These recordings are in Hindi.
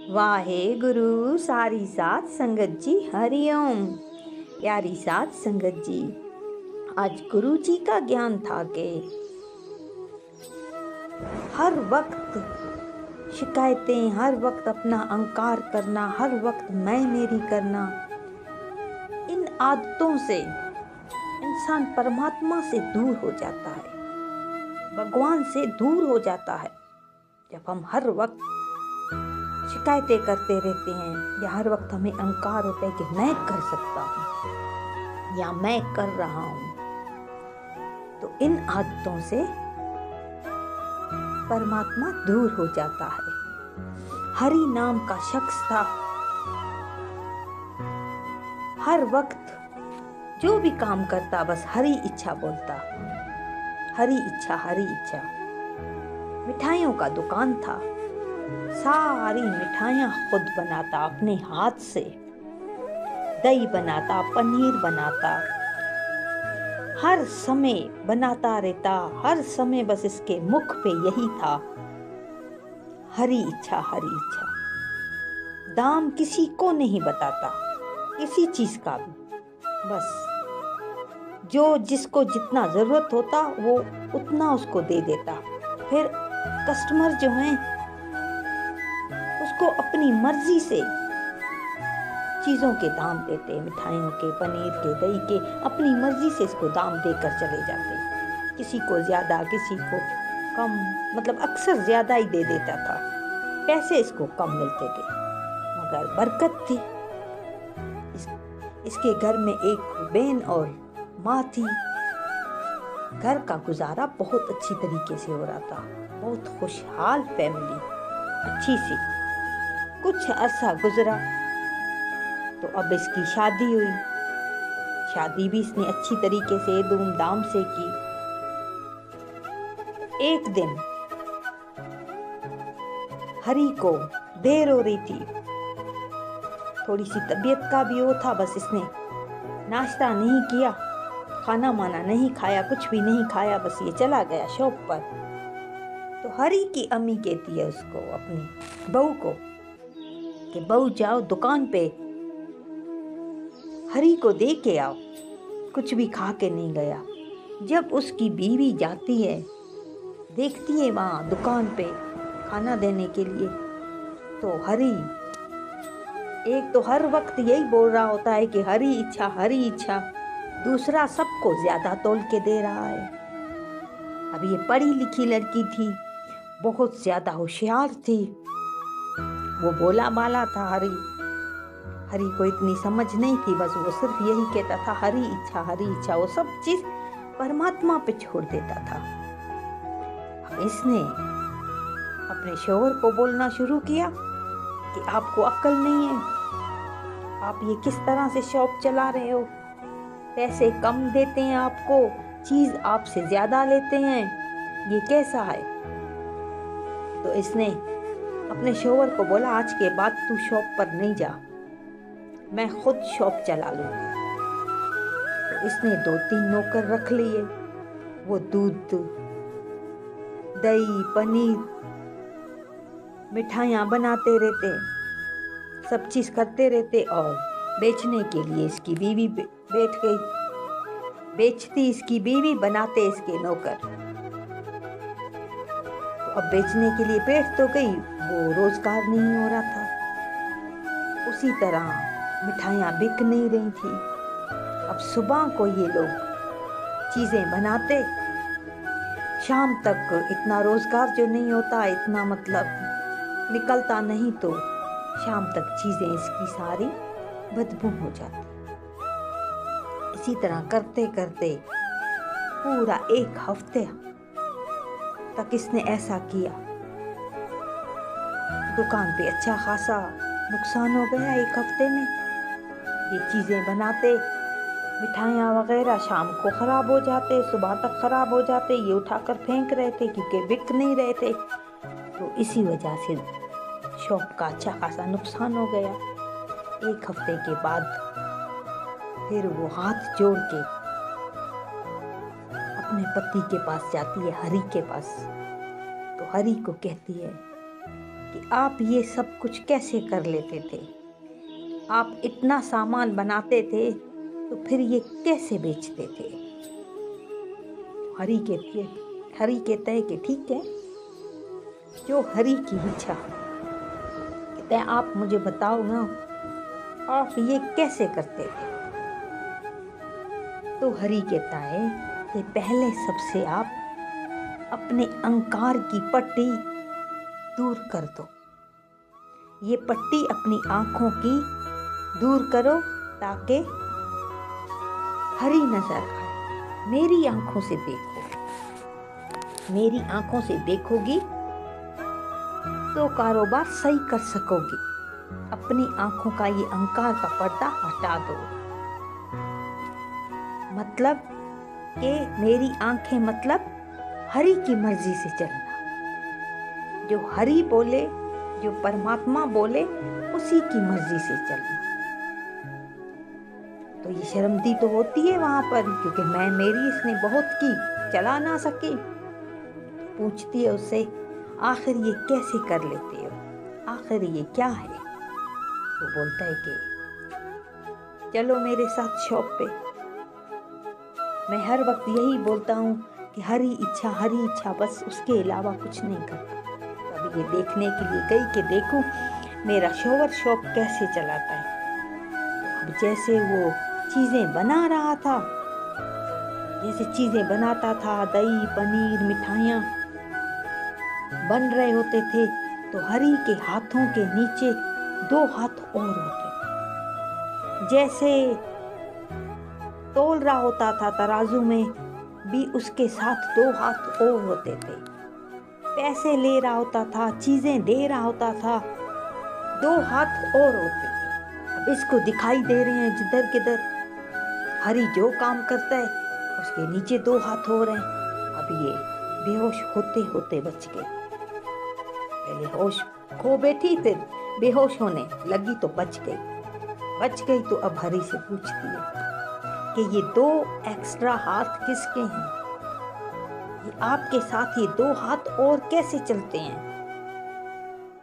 वाहे गुरु सारी साथ संगत जी हरिओम। प्यारी साथ संगत जी, आज गुरु जी का ज्ञान था कि हर वक्त शिकायतें, हर वक्त अपना अहंकार करना, हर वक्त मैं मेरी करना, इन आदतों से इंसान परमात्मा से दूर हो जाता है, भगवान से दूर हो जाता है। जब हम हर वक्त शिकायतें करते रहते हैं या हर वक्त हमें अहंकार होता है कि मैं कर सकता हूँ या मैं कर रहा हूँ, तो इन आदतों से परमात्मा दूर हो जाता है। हरि नाम का शख्स था, हर वक्त जो भी काम करता बस हरि इच्छा बोलता, हरि इच्छा हरि इच्छा। मिठाइयों का दुकान था, सारी मिठाइयाँ खुद बनाता अपने हाथ से, दही बनाता, पनीर बनाता, हर समय बनाता रहता, हर समय बस इसके मुख पे यही था, हरि इच्छा हरि इच्छा। दाम किसी को नहीं बताता, किसी चीज का भी, बस जो जिसको जितना जरूरत होता वो उतना उसको दे देता। फिर कस्टमर जो हैं उसको अपनी मर्जी से चीज़ों के दाम देते, मिठाइयों के, पनीर के, दही के, अपनी मर्जी से इसको दाम देकर चले जाते। किसी को ज़्यादा, किसी को कम, मतलब अक्सर ज़्यादा ही दे देता था, पैसे इसको कम मिलते थे, मगर बरकत थी। इसके घर में एक बहन और माँ थी। घर का गुजारा बहुत अच्छी तरीके से हो रहा था, बहुत खुशहाल फैमिली, अच्छी सी। कुछ अरसा गुजरा तो अब इसकी शादी हुई। शादी भी इसने अच्छी तरीके से धूमधाम से की। एक दिन हरि को देर हो रही थी, थोड़ी सी तबीयत का भी वो था, बस इसने नाश्ता नहीं किया, खाना माना नहीं खाया, कुछ भी नहीं खाया, बस ये चला गया शॉप पर। तो हरि की अम्मी कहती है उसको, अपनी बहू को, कि बहू जाओ दुकान पे हरि को दे के आओ, कुछ भी खा के नहीं गया। जब उसकी बीवी जाती है, देखती है वहाँ दुकान पे खाना देने के लिए, तो हरि एक तो हर वक्त यही बोल रहा होता है कि हरि इच्छा हरि इच्छा, दूसरा सबको ज्यादा तोल के दे रहा है। अब ये पढ़ी लिखी लड़की थी, बहुत ज्यादा होशियार थी, वो भोला भाला था हरि को इतनी समझ नहीं थी, बस वो सिर्फ यही कहता था हरि इच्छा हरि इच्छा, वो सब चीज परमात्मा पे छोड़ देता था। अब इसने अपने शोहर को बोलना शुरू किया कि आपको अक्ल नहीं है, आप ये किस तरह से शॉप चला रहे हो, पैसे कम देते हैं आपको, चीज आपसे ज्यादा लेते हैं, ये कैसा है। तो इसने अपने शोहर को बोला, आज के बाद तू शॉप पर नहीं जा, मैं खुद शॉप चला लूंगा। तो इसने 2-3 नौकर रख लिए, वो दूध, दही, पनीर, मिठाइयाँ बनाते रहते, सब चीज करते रहते, और बेचने के लिए इसकी बीवी बैठ गई, बेचती इसकी बीवी, बनाते इसके नौकर। तो अब बेचने के लिए बैठ तो गई, वो रोजगार नहीं हो रहा था, उसी तरह मिठाइयाँ बिक नहीं रही थी। अब सुबह को ये लोग चीजें बनाते, शाम तक इतना रोजगार जो नहीं होता, इतना मतलब निकलता नहीं, तो शाम तक चीजें इसकी सारी बदबू हो जाती। इसी तरह करते करते पूरा 1 हफ्ते तक इसने ऐसा किया। दुकान पे अच्छा खासा नुकसान हो गया 1 हफ्ते में। ये चीजें बनाते, मिठाइयाँ वगैरह, शाम को खराब हो जाते, सुबह तक खराब हो जाते, ये उठाकर फेंक रहे थे क्योंकि बिक नहीं रहे थे। तो इसी वजह से शॉप का अच्छा खासा नुकसान हो गया। 1 हफ्ते के बाद फिर वो हाथ जोड़ के अपने पति के पास जाती है, हरि के पास। तो हरि को कहती है कि आप ये सब कुछ कैसे कर लेते थे। आप इतना सामान बनाते थे तो फिर ये कैसे बेचते थे। हरि कहता है कि ठीक है, जो हरि की इच्छा। कहते हैं आप मुझे बताओ ना, आप ये कैसे करते थे। तो हरि कहता है कि पहले सबसे आप अपने अहंकार की पट्टी दूर कर दो। ये पट्टी अपनी आँखों की दूर करो ताकि हरि नजर आए। मेरी आँखों से देखो, मेरी आँखों से देखोगी तो कारोबार सही कर सकोगी। अपनी आँखों का ये अहंकार का पर्दा हटा दो। मतलब कि मेरी आँखें मतलब हरि की मर्जी से चलना। जो हरि बोले, जो परमात्मा बोले, उसी की मर्जी से चलना। तो ये शर्मती तो होती है वहां पर, क्योंकि मैं मेरी इसने बहुत की, चला ना सकी। पूछती है उससे, आखिर ये कैसे कर लेते हो, आखिर ये क्या है। वो बोलता है कि चलो मेरे साथ शॉप पे। मैं हर वक्त यही बोलता हूँ कि हरी इच्छा, बस उसके अलावा कुछ नहीं करता। अभी ये देखने के लिए गई कि देखूं मेरा शोवर शॉप कैसे चलाता है। अब जैसे वो चीज़ें बना रहा था, जैसे चीज़ें बनाता था, दही पनीर मिठाइयाँ बन रहे होते थे, तो हरि के हाथों के नीचे 2 हाथ और होते थे। जैसे तोल रहा होता था तराजू में भी, उसके साथ 2 हाथ और होते थे। पैसे ले रहा होता था, चीजें दे रहा होता था, 2 हाथ और होते थे। अब इसको दिखाई दे रहे हैं जिधर किधर। हरि जो काम करता है उसके नीचे 2 हाथ हो रहे हैं। अब ये बेहोश होते होते बच गए। पहले होश खो बैठी, फिर बेहोश होने लगी तो बच गई। तो अब हरि से पूछती है कि ये 2 एक्स्ट्रा हाथ किसके हैं। ये आपके साथ ये 2 हाथ और कैसे चलते हैं।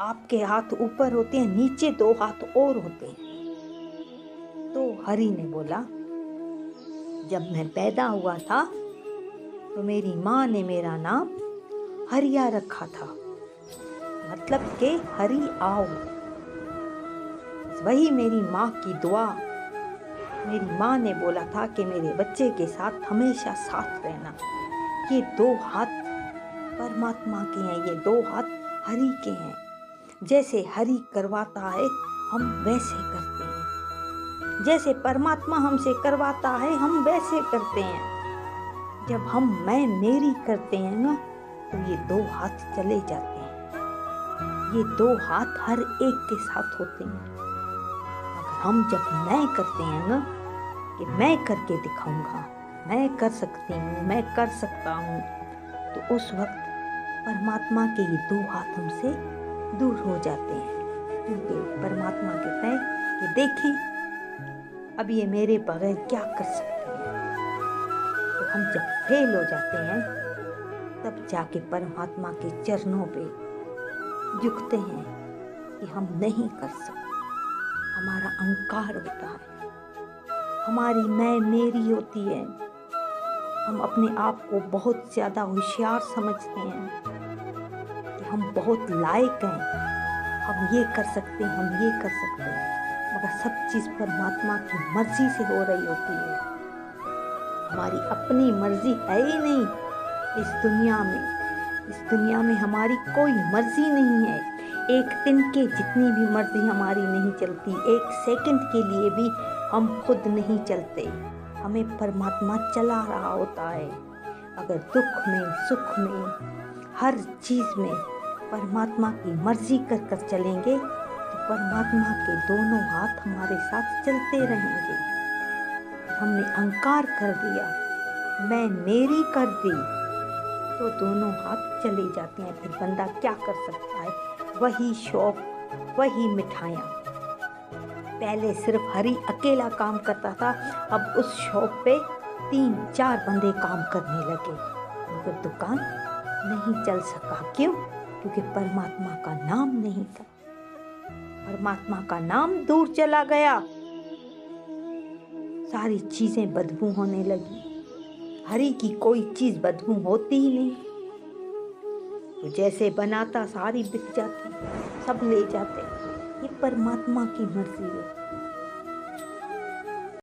आपके हाथ ऊपर होते हैं, नीचे 2 हाथ और होते हैं। तो हरि ने बोला, जब मैं पैदा हुआ था तो मेरी माँ ने मेरा नाम हरिया रखा था, मतलब कि हरि आओ। वही मेरी माँ की दुआ। मेरी माँ ने बोला था कि मेरे बच्चे के साथ हमेशा साथ रहना। ये 2 हाथ परमात्मा के हैं, ये 2 हाथ हरि के हैं। जैसे हरि करवाता है हम वैसे करते हैं, जैसे परमात्मा हमसे करवाता है हम वैसे करते हैं। जब हम मैं मेरी करते हैं ना, तो ये 2 हाथ चले जाते हैं। ये 2 हाथ हर एक के साथ होते हैं। अगर हम जब मैं करते हैं ना, कि मैं करके दिखाऊंगा, मैं कर सकती हूँ, मैं कर सकता हूँ, तो उस वक्त परमात्मा के ये 2 हाथ हमसे दूर हो जाते हैं। क्योंकि परमात्मा कहता है कि देखें अब ये मेरे बगैर क्या कर सकते हैं। तो हम जब फेल हो जाते हैं तब जाके परमात्मा के चरणों पे झुकते हैं कि हम नहीं कर सकते। हमारा अहंकार होता है, हमारी मैं मेरी होती है। हम अपने आप को बहुत ज़्यादा होशियार समझते हैं कि हम बहुत लायक हैं, हम ये कर सकते हैं, हम ये कर सकते हैं। मगर सब चीज़ परमात्मा की मर्जी से हो रही होती है। हमारी अपनी मर्जी है ही नहीं इस दुनिया में। इस दुनिया में हमारी कोई मर्जी नहीं है। एक दिन के जितनी भी मर्जी हमारी नहीं चलती, 1 सेकंड के लिए भी हम खुद नहीं चलते। हमें परमात्मा चला रहा होता है। अगर दुख में, सुख में, हर चीज़ में परमात्मा की मर्जी कर चलेंगे तो परमात्मा के दोनों हाथ हमारे साथ चलते रहेंगे। हमने अहंकार कर दिया, मैं मेरी कर दी, तो दोनों हाथ चले जाते हैं। फिर बंदा क्या कर सकता है। वही शॉप, वही मिठाइयाँ। पहले सिर्फ हरि अकेला काम करता था, अब उस शॉप पे 3-4 बंदे काम करने लगे, मगर दुकान नहीं चल सका। क्यों? क्योंकि परमात्मा का नाम नहीं था। परमात्मा का नाम दूर चला गया, सारी चीजें बदबू होने लगी। हरि की कोई चीज बदबू होती ही नहीं। वो जैसे बनाता सारी बिक जाती, सब ले जाते। ये परमात्मा की मर्जी है।